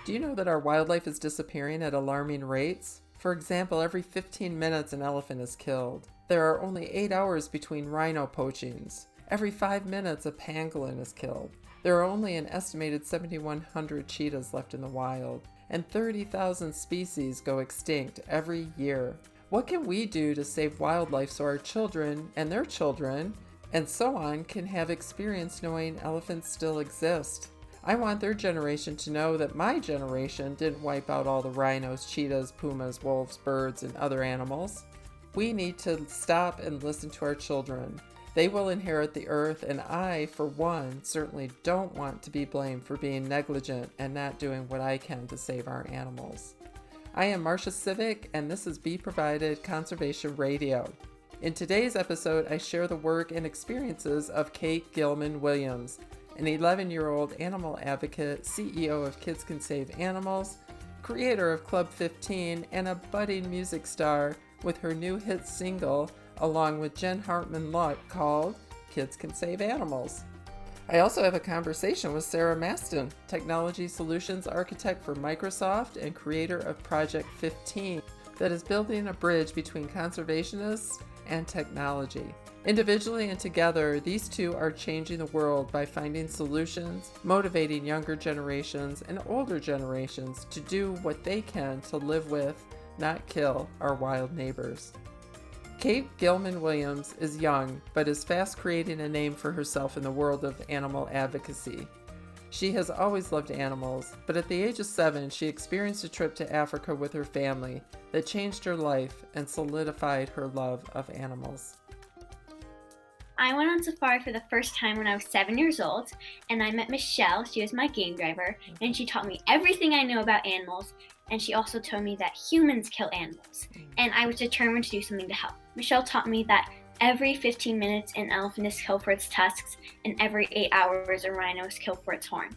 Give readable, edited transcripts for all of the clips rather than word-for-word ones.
Do you know that our wildlife is disappearing at alarming rates? For example, every 15 minutes an elephant is killed. There are only 8 hours between rhino poachings. Every 5 minutes a pangolin is killed. There are only an estimated 7,100 cheetahs left in the wild, and 30,000 species go extinct every year. What can we do to save wildlife so our children and their children and so on can have experience knowing elephants still exist? I want their generation to know that my generation didn't wipe out all the rhinos, cheetahs, pumas, wolves, birds, and other animals. We need to stop and listen to our children. They will inherit the earth, and I, for one, certainly don't want to be blamed for being negligent and not doing what I can to save our animals. I am Marcia Civic, and this is Be Provided Conservation Radio. In today's episode, I share the work and experiences of Kate Gilman Williams, an 11-year-old animal advocate, CEO of Kids Can Save Animals, creator of Club 15, and a budding music star with her new hit single, along with Jen Hartman-Luck, called Kids Can Save Animals. I also have a conversation with Sarah Maston, Technology Solutions Architect for Microsoft and creator of Project 15, that is building a bridge between conservationists and technology. Individually and together, these two are changing the world by finding solutions, motivating younger generations and older generations to do what they can to live with, not kill, our wild neighbors. Kate Gilman Williams is young, but is fast creating a name for herself in the world of animal advocacy. She has always loved animals, but at the age of 7, she experienced a trip to Africa with her family that changed her life and solidified her love of animals. I went on safari for the first time when I was 7 years old, and I met Michelle. She was my game driver, and she taught me everything I know about animals, and she also told me that humans kill animals, and I was determined to do something to help. Michelle taught me that every 15 minutes an elephant is killed for its tusks, and every 8 hours a rhino is killed for its horn.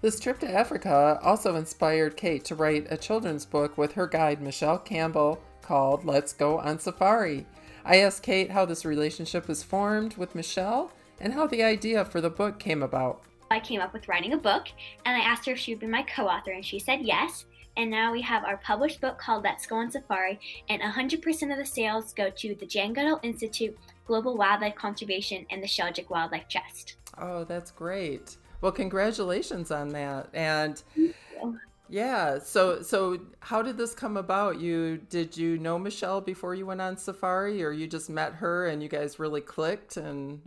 This trip to Africa also inspired Kate to write a children's book with her guide Michelle Campbell called Let's Go on Safari. I asked Kate how this relationship was formed with Michelle and how the idea for the book came about. I came up with writing a book, and I asked her if she would be my co-author, and she said yes. And now we have our published book called Let's Go on Safari, and 100% of the sales go to the Jane Goodall Institute, Global Wildlife Conservation, and the Sheldrick Wildlife Trust. Oh, that's great. Well, congratulations on that. And yeah, so how did this come about? Did you know Michelle before you went on safari, or you just met her and you guys really clicked and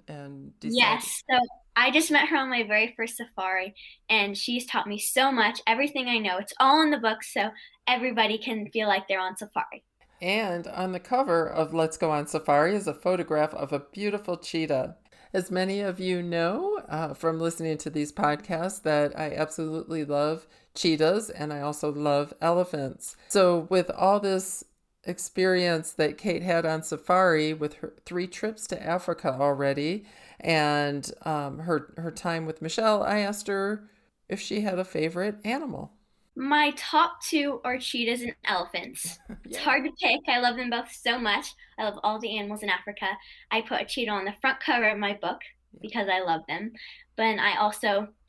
decided? Yes, so I just met her on my very first safari, and she's taught me so much, everything I know. It's all in the book, so everybody can feel like they're on safari. And on the cover of Let's Go on Safari is a photograph of a beautiful cheetah. As many of you know from listening to these podcasts, that I absolutely love cheetahs, and I also love elephants. So with all this experience that Kate had on safari with her 3 trips to Africa already, and her time with Michelle, I asked her if she had a favorite animal. My top 2 are cheetahs and elephants. It's hard to pick. I love them both so much. I love all the animals in Africa. I put a cheetah on the front cover of my book because I love them. But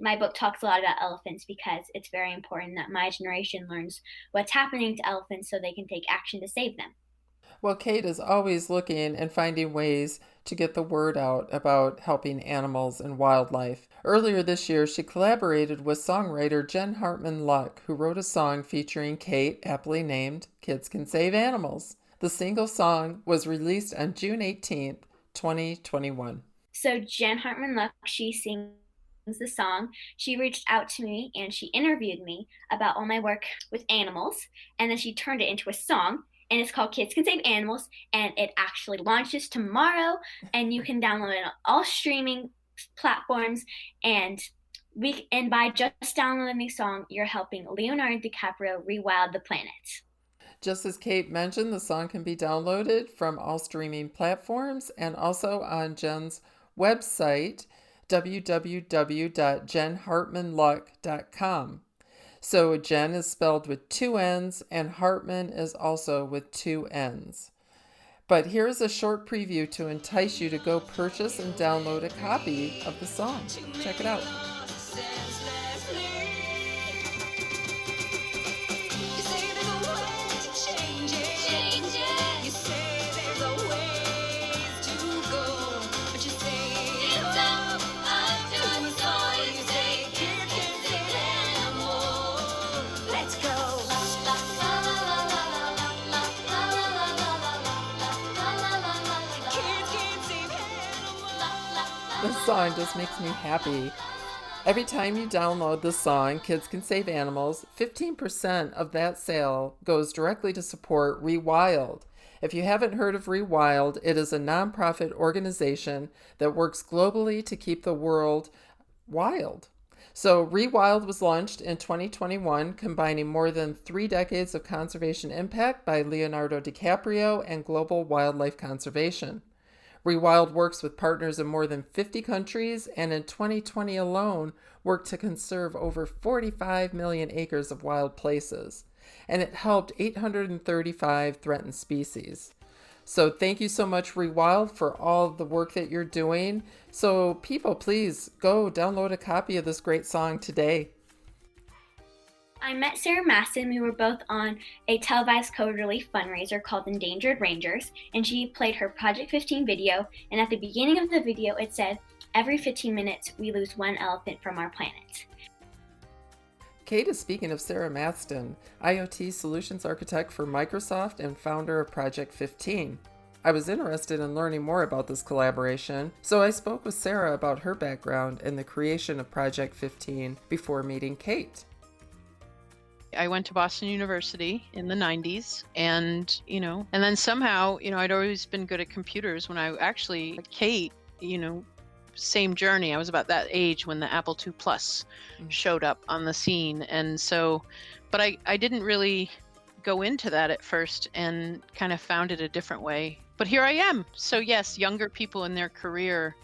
my book talks a lot about elephants because it's very important that my generation learns what's happening to elephants so they can take action to save them. Well, Kate is always looking and finding ways to get the word out about helping animals and wildlife. Earlier this year, she collaborated with songwriter Jen Hartman-Luck, who wrote a song featuring Kate, aptly named Kids Can Save Animals. The single song was released on June 18th, 2021. So Jen Hartman-Luck, she sings the song. She reached out to me and she interviewed me about all my work with animals, and then she turned it into a song. And it's called Kids Can Save Animals, and it actually launches tomorrow, and you can download it on all streaming platforms, and by just downloading the song, you're helping Leonardo DiCaprio rewild the planet. Just as Kate mentioned, the song can be downloaded from all streaming platforms and also on Jen's website, www.jenhartmanluck.com. So Jen is spelled with 2 N's and Hartman is also with 2 N's. But here's a short preview to entice you to go purchase and download a copy of the song. Check it out. This song just makes me happy. Every time you download this song, Kids Can Save Animals, 15% of that sale goes directly to support Rewild. If you haven't heard of Rewild, it is a nonprofit organization that works globally to keep the world wild. So, Rewild was launched in 2021, combining more than 3 decades of conservation impact by Leonardo DiCaprio and global wildlife conservation. Rewild works with partners in more than 50 countries and in 2020 alone worked to conserve over 45 million acres of wild places. And it helped 835 threatened species. So thank you so much, Rewild, for all the work that you're doing. So people, please go download a copy of this great song today. I met Sarah Maston. We were both on a televised code relief fundraiser called Endangered Rangers, and she played her Project 15 video. And at the beginning of the video, it said, "Every 15 minutes, we lose one elephant from our planet." Kate is speaking of Sarah Maston, IoT Solutions Architect for Microsoft and founder of Project 15. I was interested in learning more about this collaboration, so I spoke with Sarah about her background and the creation of Project 15 before meeting Kate. I went to Boston University in the 90s and then somehow, I'd always been good at computers when Kate, same journey. I was about that age when the Apple II Plus showed up on the scene. And so, but I didn't really go into that at first and kind of found it a different way. But here I am. So yes, younger people in their career,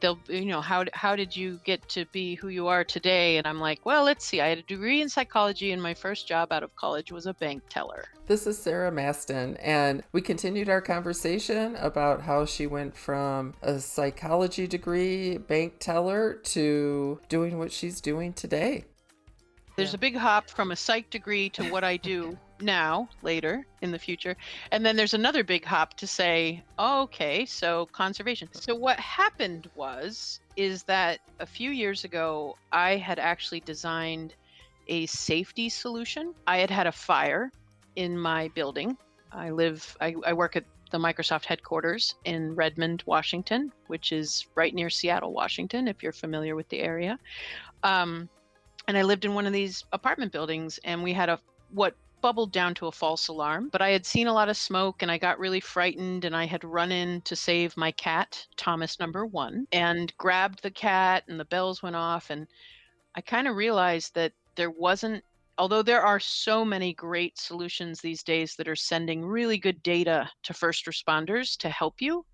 they'll, how did you get to be who you are today? And I'm like, well, let's see. I had a degree in psychology and my first job out of college was a bank teller. This is Sarah Maston, and we continued our conversation about how she went from a psychology degree bank teller to doing what she's doing today. There's a big hop from a psych degree to what I do now, later in the future. And then there's another big hop to say, oh, okay, so conservation. So what happened is that a few years ago, I had actually designed a safety solution. I had a fire in my building. I work at the Microsoft headquarters in Redmond, Washington, which is right near Seattle, Washington, if you're familiar with the area. And I lived in one of these apartment buildings, and we had what bubbled down to a false alarm. But I had seen a lot of smoke, and I got really frightened, and I had run in to save my cat, Thomas number 1, and grabbed the cat, and the bells went off. And I kind of realized that although there are so many great solutions these days that are sending really good data to first responders to help you,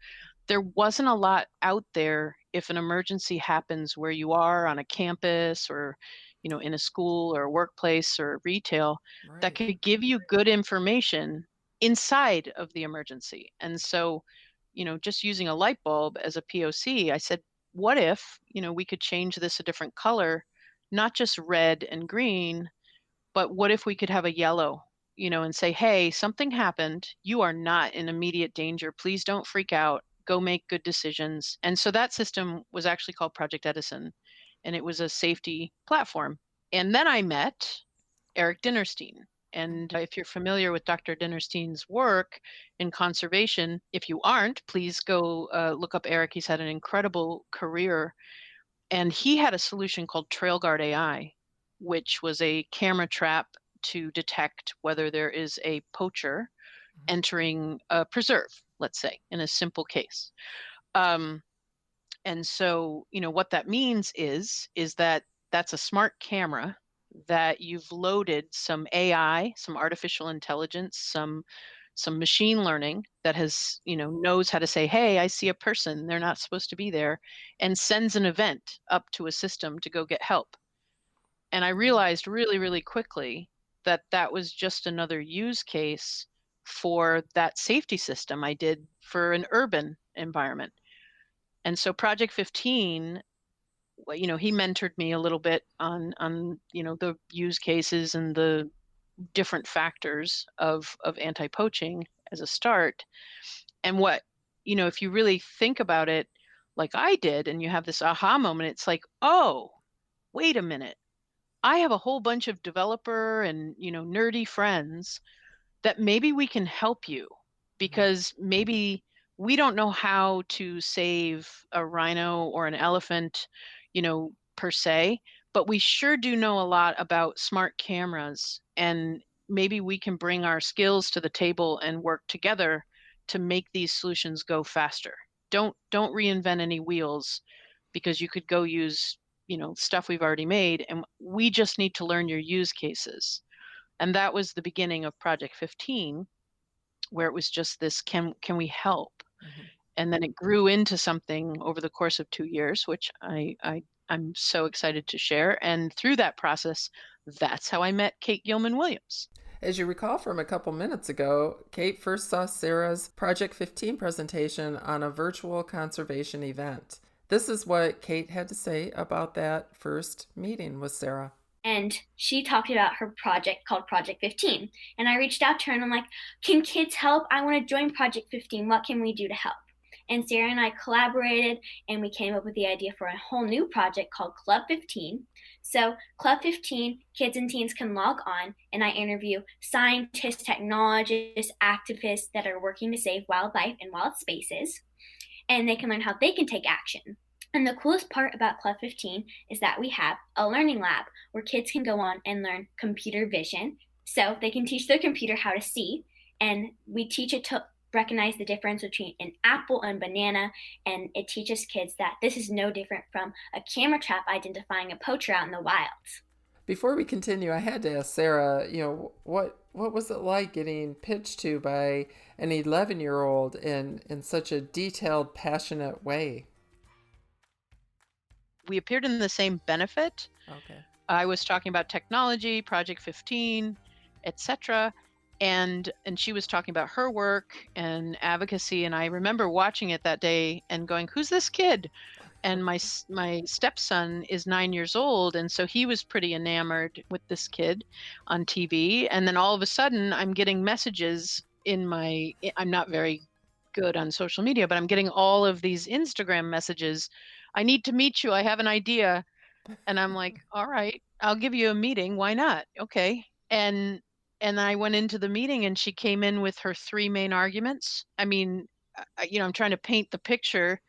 there wasn't a lot out there if an emergency happens where you are on a campus or in a school or a workplace or retail, right, that could give you good information inside of the emergency. And so, just using a light bulb as a POC, I said, what if, we could change this a different color, not just red and green, but what if we could have a yellow, and say, hey, something happened. You are not in immediate danger. Please don't freak out. Go make good decisions. And so that system was actually called Project Edison, and it was a safety platform. And then I met Eric Dinerstein. And if you're familiar with Dr. Dinerstein's work in conservation, if you aren't, please go look up Eric. He's had an incredible career. And he had a solution called TrailGuard AI, which was a camera trap to detect whether there is a poacher entering a preserve, let's say, in a simple case. And so, what that means is that that's a smart camera that you've loaded some AI, some artificial intelligence, some machine learning that has, knows how to say, hey, I see a person, they're not supposed to be there, and sends an event up to a system to go get help. And I realized really, really quickly that that was just another use case for that safety system I did for an urban environment. And so Project 15, he mentored me a little bit on the use cases and the different factors of anti-poaching as a start. And what, if you really think about it like I did, and you have this aha moment, it's like, oh, wait a minute. I have a whole bunch of developer and, nerdy friends that maybe we can help you, because maybe we don't know how to save a rhino or an elephant, per se, but we sure do know a lot about smart cameras, and maybe we can bring our skills to the table and work together to make these solutions go faster. Don't reinvent any wheels, because you could go use, stuff we've already made, and we just need to learn your use cases. And that was the beginning of Project 15, where it was just this, can we help? Mhm. And then it grew into something over the course of 2 years, which I'm so excited to share. And through that process, that's how I met Kate Gilman Williams. As you recall from a couple minutes ago, Kate first saw Sarah's Project 15 presentation on a virtual conservation event. This is what Kate had to say about that first meeting with Sarah. And she talked about her project called Project 15. And I reached out to her and I'm like, can kids help? I want to join Project 15. What can we do to help? And Sarah and I collaborated and we came up with the idea for a whole new project called Club 15. So, Club 15, kids and teens can log on and I interview scientists, technologists, activists that are working to save wildlife and wild spaces. And they can learn how they can take action. And the coolest part about Club 15 is that we have a learning lab where kids can go on and learn computer vision. So they can teach their computer how to see, and we teach it to recognize the difference between an apple and banana, and it teaches kids that this is no different from a camera trap identifying a poacher out in the wilds. Before we continue, I had to ask Sarah, what was it like getting pitched to by an 11-year-old in such a detailed, passionate way? We appeared in the same benefit. Okay. I was talking about technology, Project 15, etc. And she was talking about her work and advocacy. And I remember watching it that day and going, "Who's this kid?" And my stepson is 9 years old, and so he was pretty enamored with this kid on TV. And then all of a sudden, I'm getting messages I'm not very good on social media, but I'm getting all of these Instagram messages. "I need to meet you. I have an idea." And I'm like, "All right, I'll give you a meeting. Why not?" Okay. And I went into the meeting and she came in with her three main arguments. I mean, I'm trying to paint the picture.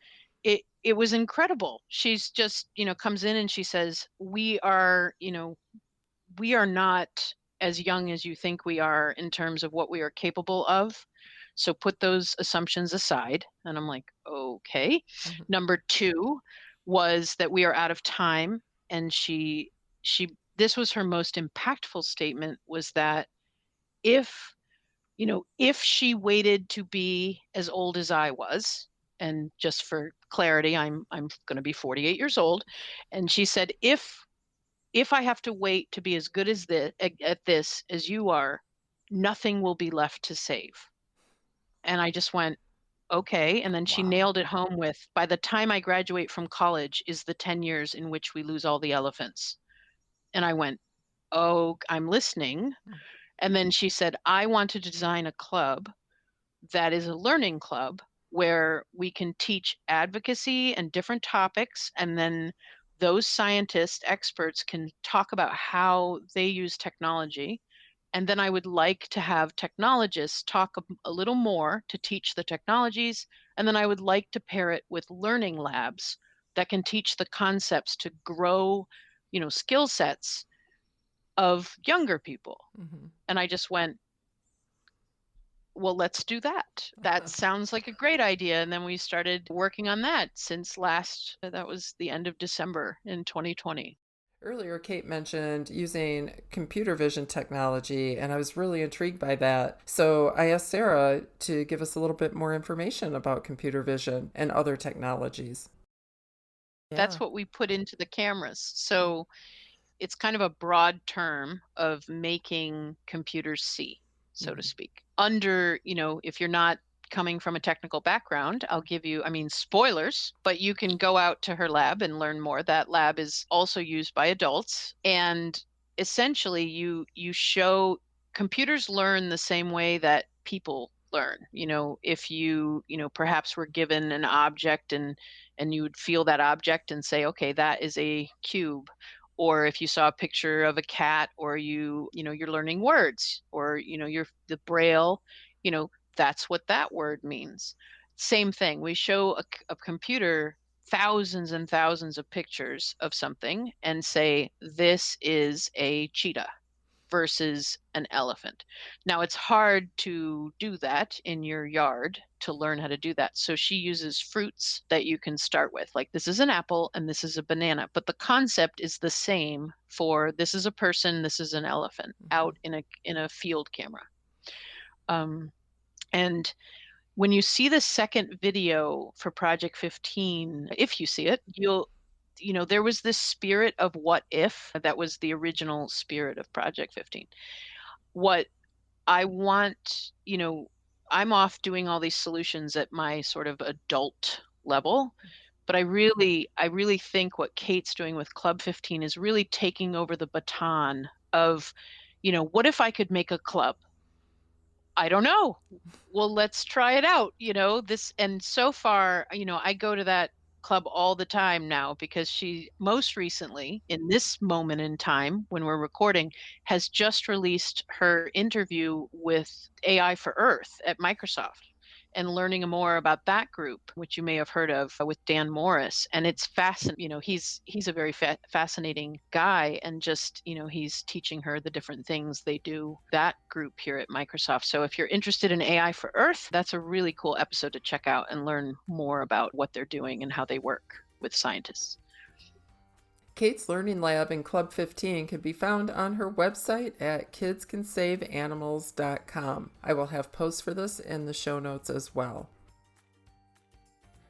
It was incredible. She's just, comes in and she says, we are not as young as you think we are in terms of what we are capable of. So put those assumptions aside. And I'm like, okay. Mhm. Number two was that we are out of time. And this was her most impactful statement, was that if, if she waited to be as old as I was, and just for clarity, I'm going to be 48 years old. And she said, if I have to wait to be as good as at this as you are, nothing will be left to save. And I just went, okay. And then she Wow. nailed it home with, by the time I graduate from college is the 10 years in which we lose all the elephants. And I went, oh, I'm listening. And then she said, I want to design a club that is a learning club where we can teach advocacy and different topics, and then those scientists, experts, can talk about how they use technology. And then I would like to have technologists talk a little more to teach the technologies. And then I would like to pair it with learning labs that can teach the concepts to grow, skill sets of younger people. Mm-hmm. And I just went, well, let's do that. That sounds like a great idea. And then we started working on that that was the end of December in 2020. Earlier, Kate mentioned using computer vision technology, and I was really intrigued by that. So I asked Sarah to give us a little bit more information about computer vision and other technologies. Yeah. That's what we put into the cameras. So it's kind of a broad term of making computers see, so to Mm-hmm. speak. If you're not coming from a technical background, I'll give you, spoilers, but you can go out to her lab and learn more. That lab is also used by adults. And essentially, you show computers learn the same way that people learn. If perhaps were given an object and you would feel that object and say, okay, that is a cube. Or if you saw a picture of a cat, or you're learning words, or you're the braille, that's what that word means. Same thing. We show a computer thousands and thousands of pictures of something and say, this is a cheetah versus an elephant. Now, it's hard to do that in your yard, to learn how to do that. So she uses fruits that you can start with. Like, this is an apple and this is a banana. But the concept is the same for this is a person, this is an elephant out in a field camera. And when you see the second video for Project 15, if you see it, there was this spirit of what if. That was the original spirit of Project 15. What I want, I'm off doing all these solutions at my sort of adult level, but I really think what Kate's doing with Club 15 is really taking over the baton of, what if I could make a club? I don't know. Well, let's try it out, and so far, I go to that club all the time now because she most recently, in this moment in time when we're recording, has just released her interview with AI for Earth at Microsoft, and learning more about that group, which you may have heard of, with Dan Morris. And it's fascinating. He's a very fascinating guy, and just, he's teaching her the different things they do, that group here at Microsoft. So if you're interested in AI for Earth, that's a really cool episode to check out and learn more about what they're doing and how they work with scientists. Kate's Learning Lab in Club 15 can be found on her website at kidscansaveanimals.com. I will have posts for this in the show notes as well.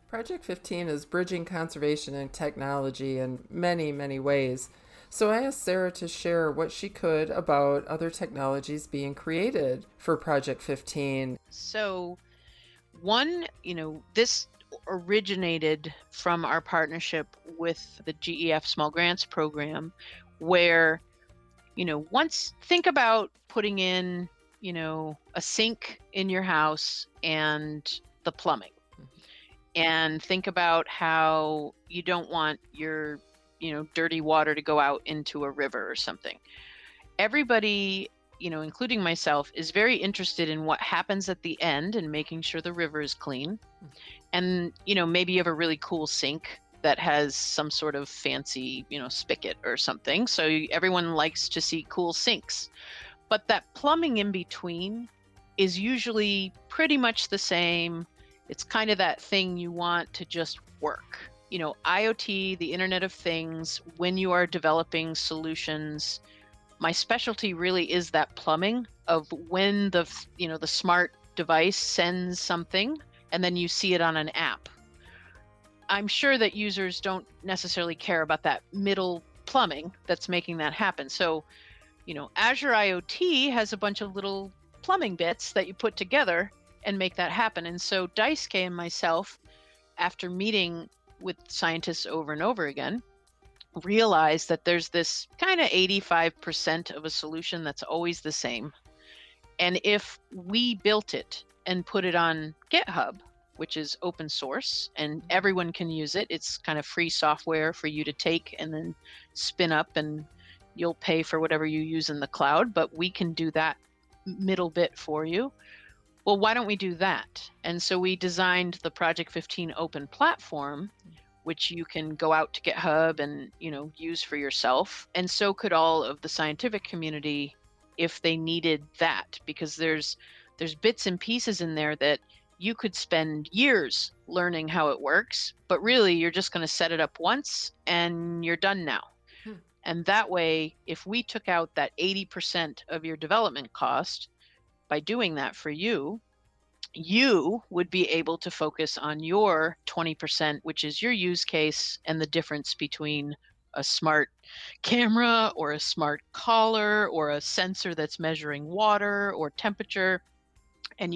Project 15 is bridging conservation and technology in many, many ways. So I asked Sarah to share what she could about other technologies being created for Project 15. So one, this originated from our partnership with the GEF Small Grants Program, where, once think about putting in, a sink in your house and the plumbing, and think about how you don't want your, dirty water to go out into a river or something. Everybody, including myself, is very interested in what happens at the end and making sure the river is clean. And, maybe you have a really cool sink that has some sort of fancy, spigot or something. So everyone likes to see cool sinks. But that plumbing in between is usually pretty much the same. It's kind of that thing you want to just work. IoT, the Internet of Things, when you are developing solutions, my specialty really is that plumbing of when the smart device sends something and then you see it on an app. I'm sure that users don't necessarily care about that middle plumbing that's making that happen. So, Azure IoT has a bunch of little plumbing bits that you put together and make that happen. And so Daisuke and myself, after meeting with scientists over and over again, realized that there's this kind of 85% of a solution that's always the same. And if we built it and put it on GitHub, which is open source and everyone can use it, it's kind of free software for you to take and then spin up, and you'll pay for whatever you use in the cloud, but we can do that middle bit for you. Well, why don't we do that? And so we designed the Project 15 open platform, which you can go out to GitHub and, use for yourself. And so could all of the scientific community if they needed that, because there's bits and pieces in there that you could spend years learning how it works, but really you're just going to set it up once and you're done now. And that way, if we took out that 80% of your development cost by doing that for you, you would be able to focus on your 20%, which is your use case and the difference between a smart camera or a smart collar or a sensor that's measuring water or temperature. And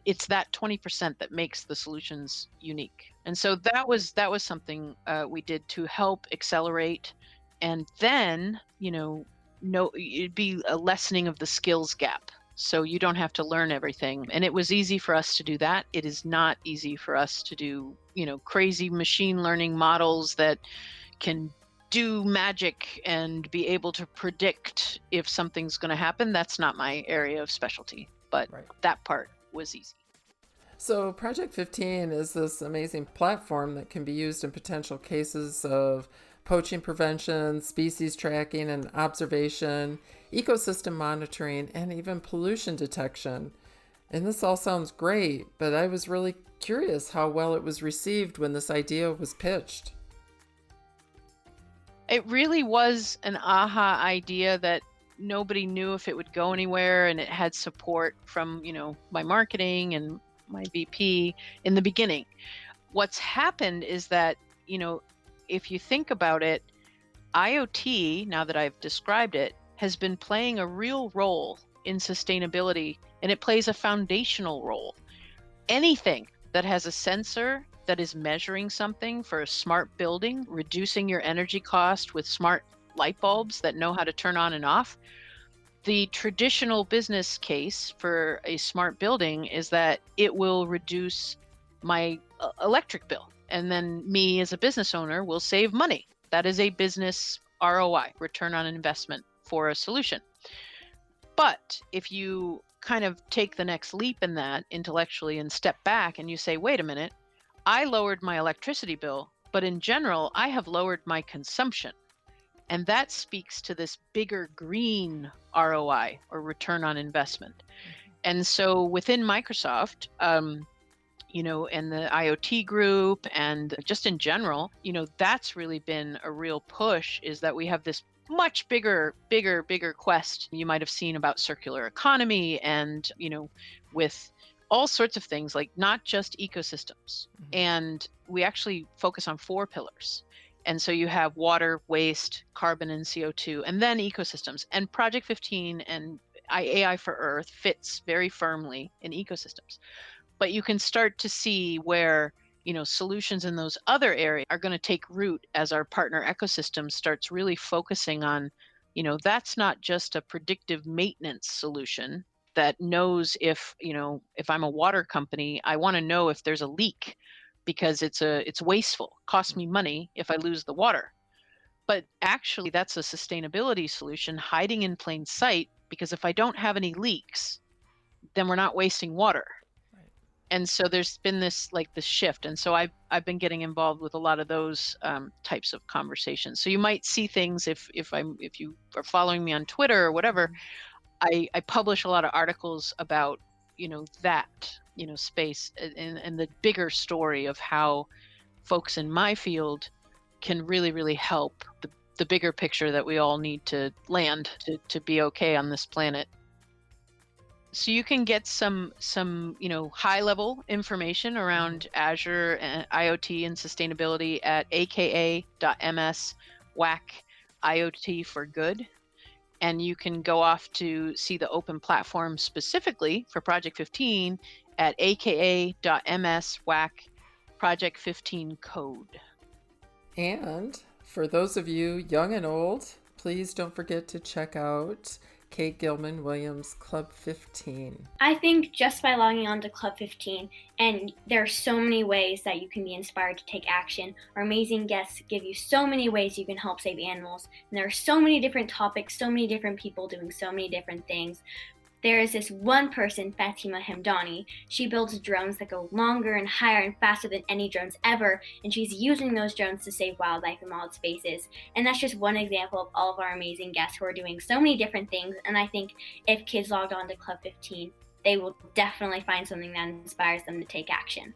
it's that 20% that makes the solutions unique. And so that was something we did to help accelerate. And then, it'd be a lessening of the skills gap. So you don't have to learn everything. And it was easy for us to do that. It is not easy for us to do, crazy machine learning models that can do magic and be able to predict if something's going to happen. That's not my area of specialty, but That part was easy. So Project 15 is this amazing platform that can be used in potential cases of poaching prevention, species tracking and observation, ecosystem monitoring, and even pollution detection. And this all sounds great, but I was really curious how well it was received when this idea was pitched. It really was an aha idea that nobody knew if it would go anywhere, and it had support from, my marketing and my VP in the beginning. What's happened is that, if you think about it, IoT, now that I've described it, has been playing a real role in sustainability, and it plays a foundational role. Anything that has a sensor that is measuring something for a smart building, reducing your energy cost with smart light bulbs that know how to turn on and off. The traditional business case for a smart building is that it will reduce my electric bill, and then me as a business owner will save money. That is a business ROI, return on investment, for a solution. But if you kind of take the next leap in that intellectually and step back and you say, wait a minute, I lowered my electricity bill, but in general, I have lowered my consumption. And that speaks to this bigger green ROI, or return on investment. And so within Microsoft, and the IoT group, and just in general, that's really been a real push, is that we have this much bigger quest. You might have seen about circular economy and, with all sorts of things, like not just ecosystems. And we actually focus on 4 pillars. And so you have water, waste, carbon, and CO2, and then ecosystems. And Project 15 and AI for Earth fits very firmly in ecosystems. But you can start to see where, solutions in those other areas are going to take root as our partner ecosystem starts really focusing on, that's not just a predictive maintenance solution that knows if I'm a water company, I want to know if there's a leak, because it's wasteful, costs me money if I lose the water. But actually, that's a sustainability solution hiding in plain sight, because if I don't have any leaks, then we're not wasting water. Right. And so there's been this shift. And so I've been getting involved with a lot of those types of conversations. So you might see things if you are following me on Twitter or whatever. I publish a lot of articles about that space and the bigger story of how folks in my field can really, really help the bigger picture that we all need to land to be okay on this planet. So you can get some high level information around Azure and IoT and sustainability at aka.ms/WAC IoT for Good. And you can go off to see the open platform specifically for Project 15 at aka.ms/WAC Project 15 code. And for those of you young and old, please don't forget to check out Kate Gilman Williams Club 15. I think just by logging on to Club 15, and there are so many ways that you can be inspired to take action. Our amazing guests give you so many ways you can help save animals. And there are so many different topics, so many different people doing so many different things. There is this one person, Fatima Hamdani. She builds drones that go longer and higher and faster than any drones ever, and she's using those drones to save wildlife in wild spaces. And that's just one example of all of our amazing guests who are doing so many different things. And I think if kids logged on to Club 15, they will definitely find something that inspires them to take action.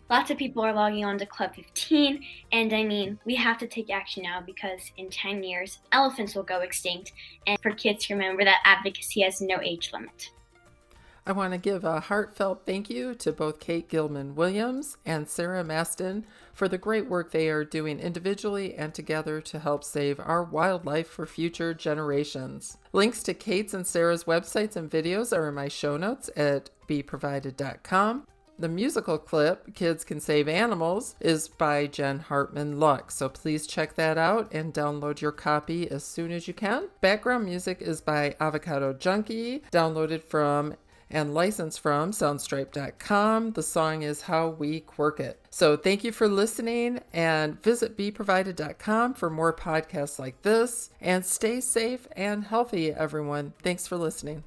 Lots of people are logging on to Club 15, and I mean, we have to take action now, because in 10 years, elephants will go extinct, and for kids to remember that advocacy has no age limit. I want to give a heartfelt thank you to both Kate Gilman Williams and Sarah Maston for the great work they are doing individually and together to help save our wildlife for future generations. Links to Kate's and Sarah's websites and videos are in my show notes at beprovided.com. The musical clip, Kids Can Save Animals, is by Jen Hartman Luck, so please check that out and download your copy as soon as you can. Background music is by Avocado Junkie, downloaded from and licensed from soundstripe.com. The song is How We Quirk It. So thank you for listening, and visit beprovided.com for more podcasts like this, and stay safe and healthy, everyone. Thanks for listening.